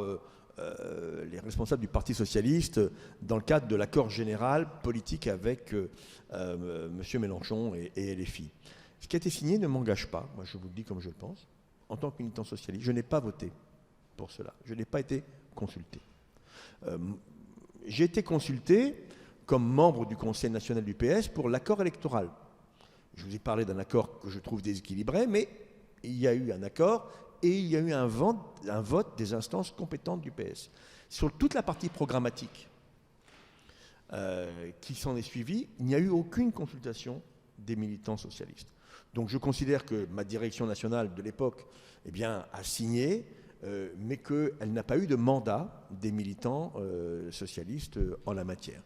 les responsables du Parti socialiste dans le cadre de l'accord général politique avec M. Mélenchon et LFI. Ce qui a été signé ne m'engage pas, moi je vous le dis comme je le pense, en tant que militant socialiste. Je n'ai pas voté pour cela, je n'ai pas été consulté. J'ai été consulté comme membre du Conseil national du PS pour l'accord électoral. Je vous ai parlé d'un accord que je trouve déséquilibré, mais il y a eu un accord et il y a eu un vote des instances compétentes du PS. Sur toute la partie programmatique qui s'en est suivie, il n'y a eu aucune consultation des militants socialistes. Donc je considère que ma direction nationale de l'époque a signé, mais qu'elle n'a pas eu de mandat des militants socialistes en la matière.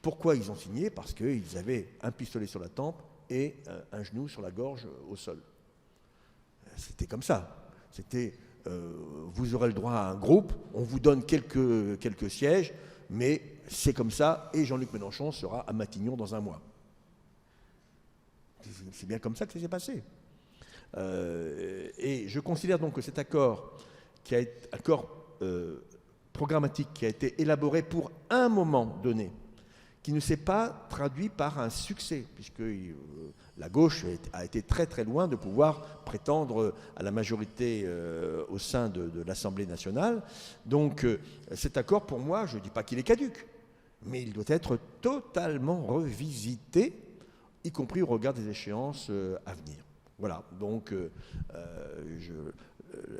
Pourquoi ils ont signé? Parce qu'ils avaient un pistolet sur la tempe et un genou sur la gorge au sol. C'était comme ça. C'était, vous aurez le droit à un groupe, on vous donne quelques sièges, mais c'est comme ça, et Jean-Luc Mélenchon sera à Matignon dans un mois. C'est bien comme ça que ça s'est passé. Et je considère donc que cet accord, programmatique qui a été élaboré pour un moment donné, qui ne s'est pas traduit par un succès, puisque la gauche a été très très loin de pouvoir prétendre à la majorité au sein de l'Assemblée nationale. Donc cet accord, pour moi, je ne dis pas qu'il est caduc, mais il doit être totalement revisité, y compris au regard des échéances à venir. Voilà, donc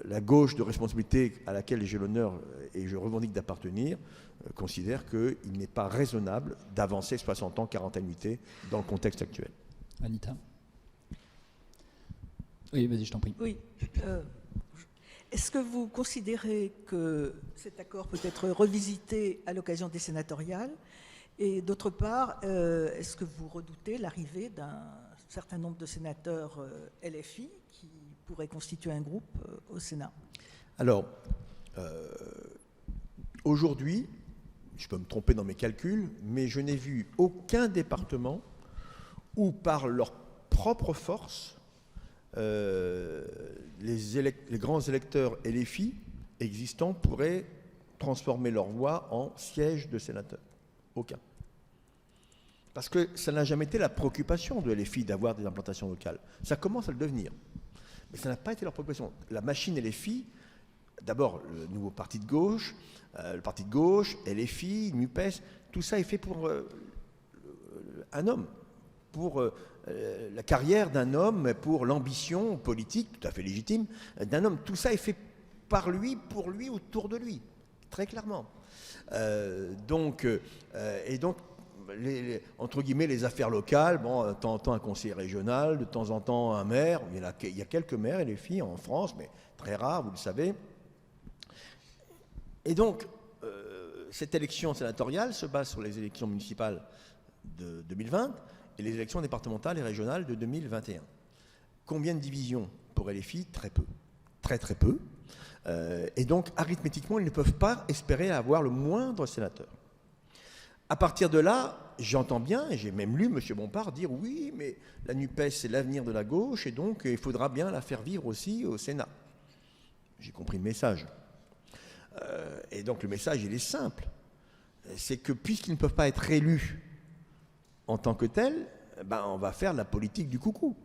la gauche de responsabilité à laquelle j'ai l'honneur et je revendique d'appartenir considère qu'il n'est pas raisonnable d'avancer 60 ans, 40 annuités dans le contexte actuel. Anita? Oui, vas-y, je t'en prie. Oui. Est-ce que vous considérez que cet accord peut être revisité à l'occasion des sénatoriales? Et d'autre part, est-ce que vous redoutez l'arrivée d'un certain nombre de sénateurs LFI qui pourraient constituer un groupe au Sénat? Alors, aujourd'hui, je peux me tromper dans mes calculs, mais je n'ai vu aucun département où, par leur propre force, les grands électeurs LFI existants pourraient transformer leur voix en siège de sénateur. Aucun. Parce que ça n'a jamais été la préoccupation de LFI d'avoir des implantations locales. Ça commence à le devenir. Mais ça n'a pas été leur préoccupation. La machine LFI, d'abord le nouveau parti de gauche, LFI, NUPES, tout ça est fait pour un homme, pour la carrière d'un homme, pour l'ambition politique, tout à fait légitime, d'un homme. Tout ça est fait par lui, pour lui, autour de lui, très clairement. Donc, entre guillemets, les affaires locales, bon, de temps en temps un conseiller régional, de temps en temps un maire, il y a quelques maires et les filles en France, mais très rares, vous le savez. Et donc, cette élection sénatoriale se base sur les élections municipales de 2020 et les élections départementales et régionales de 2021. Combien de divisions pour LFI? Très peu. Très très peu. Et donc, arithmétiquement, ils ne peuvent pas espérer avoir le moindre sénateur. À partir de là, j'entends bien, et j'ai même lu M. Bompard dire oui, mais la NUPES, c'est l'avenir de la gauche, et donc il faudra bien la faire vivre aussi au Sénat. J'ai compris le message. Et donc le message, il est simple. C'est que puisqu'ils ne peuvent pas être élus en tant que tels, ben, on va faire la politique du coucou.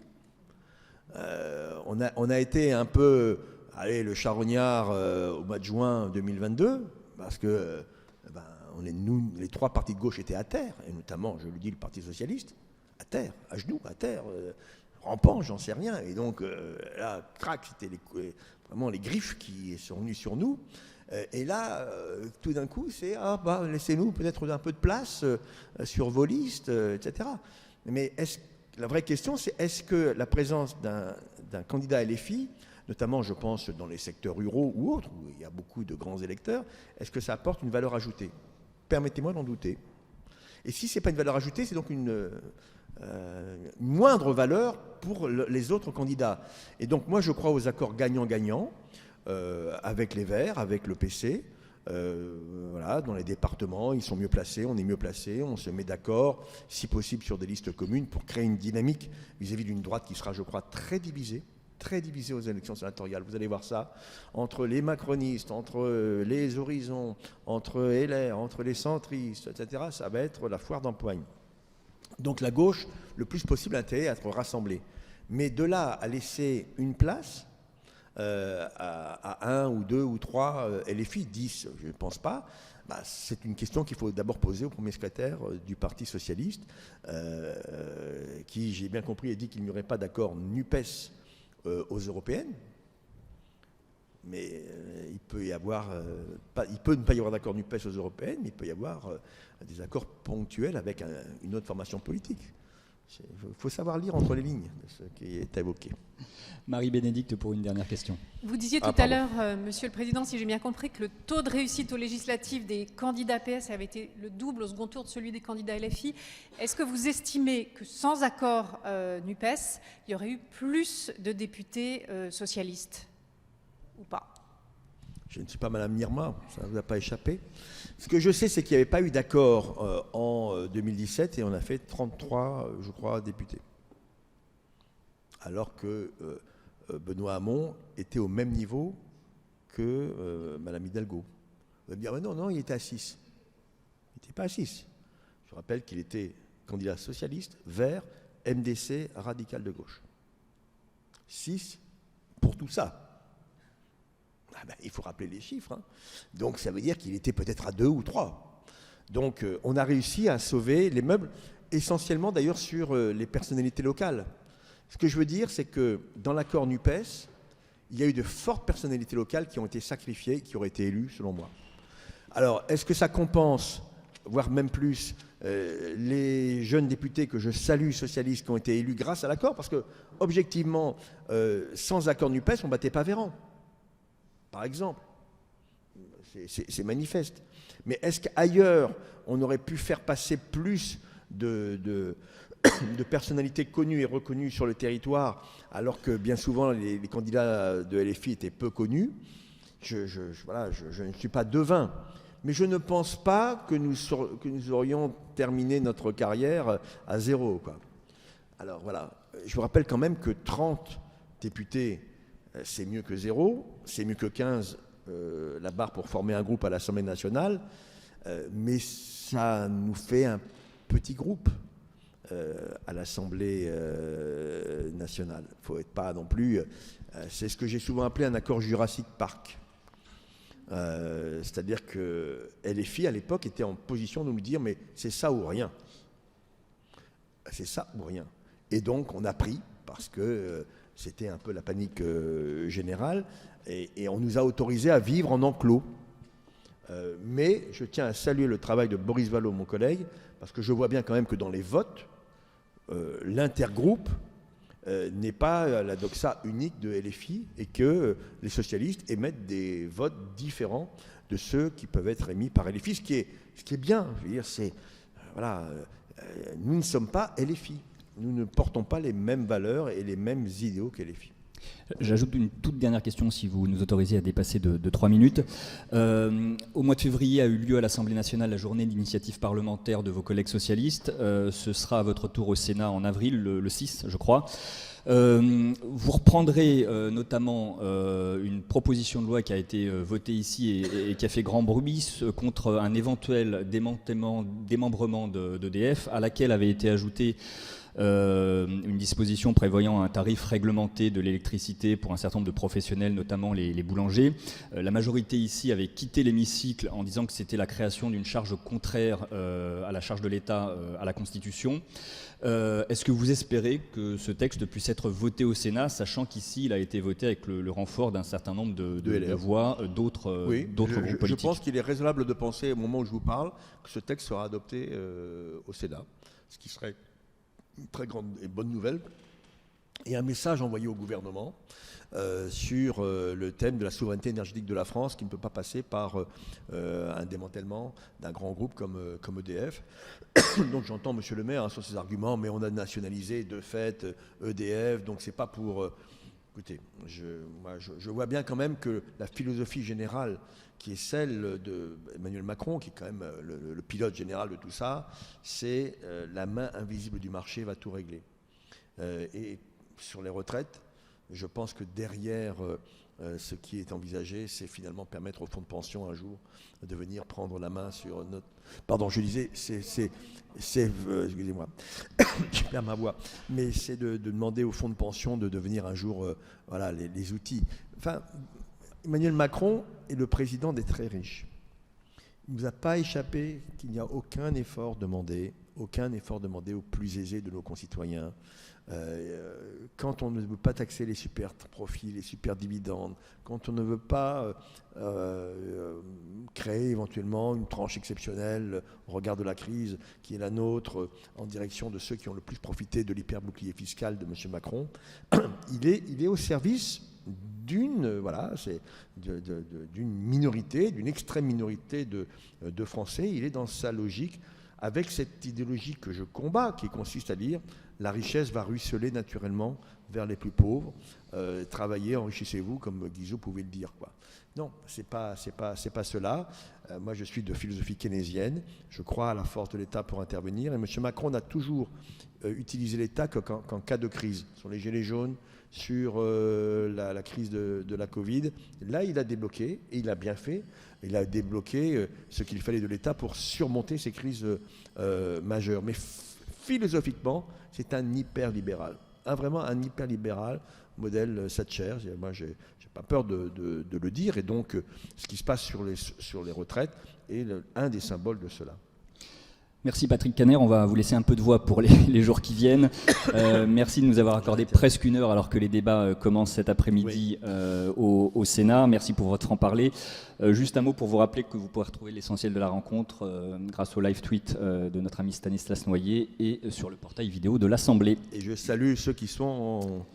On a été un peu, le charognard au mois de juin 2022, parce que nous, les trois partis de gauche étaient à terre, et notamment, je le dis, le Parti socialiste, à terre, à genoux, à terre, rampant, j'en sais rien. Et donc, là, crac, c'était vraiment les griffes qui sont venues sur nous. Et là, tout d'un coup, c'est laissez-nous peut-être un peu de place sur vos listes, etc. Mais la vraie question, c'est est-ce que la présence d'un candidat LFI, notamment, je pense, dans les secteurs ruraux ou autres, où il y a beaucoup de grands électeurs, est-ce que ça apporte une valeur ajoutée? Permettez-moi d'en douter. Et si ce n'est pas une valeur ajoutée, c'est donc une moindre valeur pour les autres candidats. Et donc, moi, je crois aux accords gagnant-gagnant, avec les Verts, avec le PC. Voilà, dans les départements, ils sont mieux placés, on est mieux placés, on se met d'accord, si possible, sur des listes communes pour créer une dynamique vis-à-vis d'une droite qui sera, je crois, très divisée aux élections sénatoriales. Vous allez voir ça, entre les macronistes, entre les horizons, entre LR, entre les centristes, etc., ça va être la foire d'empoigne. Donc la gauche, le plus possible, a intérêt à être rassemblée. Mais de là à laisser une place à 1 ou 2 ou 3 LFI, 10, je ne pense pas, c'est une question qu'il faut d'abord poser au premier secrétaire du Parti socialiste, qui, j'ai bien compris, a dit qu'il n'y aurait pas d'accord NUPES aux européennes, mais il peut y avoir, il peut ne pas y avoir d'accord NUPES aux européennes, mais il peut y avoir des accords ponctuels avec une autre formation politique. Il faut savoir lire entre les lignes de ce qui est évoqué. Marie-Bénédicte pour une dernière question. Vous disiez tout à l'heure, Monsieur le Président, si j'ai bien compris, que le taux de réussite aux législatives des candidats PS avait été le double au second tour de celui des candidats LFI. Est-ce que vous estimez que sans accord NUPES, il y aurait eu plus de députés socialistes ou pas? Je ne suis pas Madame Myrma, ça ne vous a pas échappé. Ce que je sais, c'est qu'il n'y avait pas eu d'accord en 2017 et on a fait 33, je crois, députés. Alors que Benoît Hamon était au même niveau que Madame Hidalgo. Vous allez me dire, mais non, il était à 6. Il n'était pas à 6. Je rappelle qu'il était candidat socialiste, vert, MDC, radical de gauche. 6 pour tout ça. Il faut rappeler les chiffres. Hein. Donc ça veut dire qu'il était peut-être à 2 ou 3. Donc on a réussi à sauver les meubles, essentiellement d'ailleurs sur les personnalités locales. Ce que je veux dire, c'est que dans l'accord NUPES, il y a eu de fortes personnalités locales qui ont été sacrifiées, qui auraient été élues, selon moi. Alors, est-ce que ça compense, voire même plus, les jeunes députés que je salue, socialistes, qui ont été élus grâce à l'accord? Parce que, objectivement, sans accord NUPES, on ne battait pas Véran. Par exemple, c'est manifeste. Mais est-ce qu'ailleurs, on aurait pu faire passer plus de personnalités connues et reconnues sur le territoire, alors que bien souvent les candidats de LFI étaient peu connus? Je ne suis pas devin, mais je ne pense pas que nous aurions terminé notre carrière à 0, quoi. Alors voilà, je vous rappelle quand même que 30 députés, c'est mieux que 0, c'est mieux que 15, la barre pour former un groupe à l'Assemblée nationale, mais ça nous fait un petit groupe à l'Assemblée nationale. Il ne faut être pas non plus... c'est ce que j'ai souvent appelé un accord Jurassic Park. C'est-à-dire que LFI, à l'époque, était en position de nous dire « mais c'est ça ou rien ». C'est ça ou rien. Et donc, on a pris, parce que... c'était un peu la panique générale, et on nous a autorisés à vivre en enclos. Mais je tiens à saluer le travail de Boris Vallaud, mon collègue, parce que je vois bien quand même que dans les votes, l'intergroupe n'est pas la doxa unique de LFI, et que les socialistes émettent des votes différents de ceux qui peuvent être émis par LFI, ce qui est bien. Je veux dire, nous ne sommes pas LFI. Nous ne portons pas les mêmes valeurs et les mêmes idéaux que LFI. J'ajoute une toute dernière question, si vous nous autorisez à dépasser de 3 minutes. Au mois de février a eu lieu à l'Assemblée nationale la journée d'initiative parlementaire de vos collègues socialistes. Ce sera à votre tour au Sénat en avril, le 6, je crois. Vous reprendrez notamment une proposition de loi qui a été votée ici et qui a fait grand bruit contre un éventuel démembrement d'EDF, à laquelle avait été ajoutée une disposition prévoyant un tarif réglementé de l'électricité pour un certain nombre de professionnels, notamment les boulangers. La majorité ici avait quitté l'hémicycle en disant que c'était la création d'une charge contraire à la charge de l'État à la Constitution. Est-ce que vous espérez que ce texte puisse être voté au Sénat, sachant qu'ici il a été voté avec le renfort d'un certain nombre de voix d'autres groupes politiques? Je pense qu'il est raisonnable de penser, au moment où je vous parle, que ce texte sera adopté au Sénat, ce qui serait une très grande et bonne nouvelle, et un message envoyé au gouvernement sur le thème de la souveraineté énergétique de la France, qui ne peut pas passer par un démantèlement d'un grand groupe comme EDF. Donc j'entends M. Le Maire sur ses arguments, mais on a nationalisé de fait EDF, donc c'est pas pour... Écoutez, je vois bien quand même que la philosophie générale qui est celle d'Emmanuel Macron, qui est quand même le pilote général de tout ça, c'est la main invisible du marché va tout régler. Et sur les retraites, je pense que derrière ce qui est envisagé, c'est finalement permettre au fonds de pension un jour de venir prendre la main sur notre... Pardon, je disais, excusez-moi, je perds ma voix, mais c'est de demander au fonds de pension de devenir un jour voilà, les outils. Enfin, Emmanuel Macron est le président des très riches. Il ne nous a pas échappé qu'il n'y a aucun effort demandé aux plus aisés de nos concitoyens. Quand on ne veut pas taxer les super profits, les super dividendes, quand on ne veut pas créer éventuellement une tranche exceptionnelle au regard de la crise qui est la nôtre en direction de ceux qui ont le plus profité de l'hyper-bouclier fiscal de M. Macron, il est au service d'une minorité, d'une extrême minorité de Français. Il est dans sa logique avec cette idéologie que je combats, qui consiste à dire la richesse va ruisseler naturellement vers les plus pauvres. Travaillez, enrichissez-vous, comme Guizot pouvait le dire, quoi. Non, c'est pas cela. Moi, je suis de philosophie keynésienne. Je crois à la force de l'État pour intervenir. Et M. Macron a toujours utilisé l'État qu'en cas de crise. Sur les gilets jaunes, sur la crise de la Covid. Là, il a débloqué, et il a bien fait. Il a débloqué ce qu'il fallait de l'État pour surmonter ces crises majeures. Mais philosophiquement, c'est un hyper-libéral. Vraiment un hyper-libéral, modèle Thatcher. Moi, je n'ai pas peur de le dire. Et donc, ce qui se passe sur les retraites est un des symboles de cela. Merci Patrick Caner, on va vous laisser un peu de voix pour les jours qui viennent. Merci de nous avoir accordé presque une heure alors que les débats commencent cet après-midi au Sénat. Merci pour votre franc-parler. Juste un mot pour vous rappeler que vous pourrez retrouver l'essentiel de la rencontre grâce au live tweet de notre ami Stanislas Noyer et sur le portail vidéo de l'Assemblée. Et je salue ceux qui sont en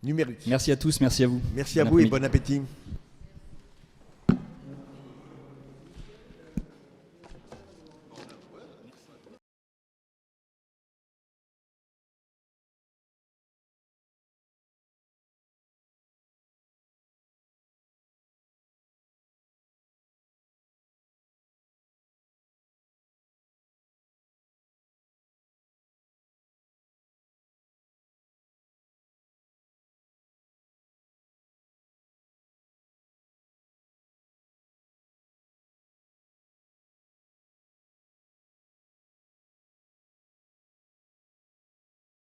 numérique. Merci à tous, merci à vous. Merci à vous et bon appétit.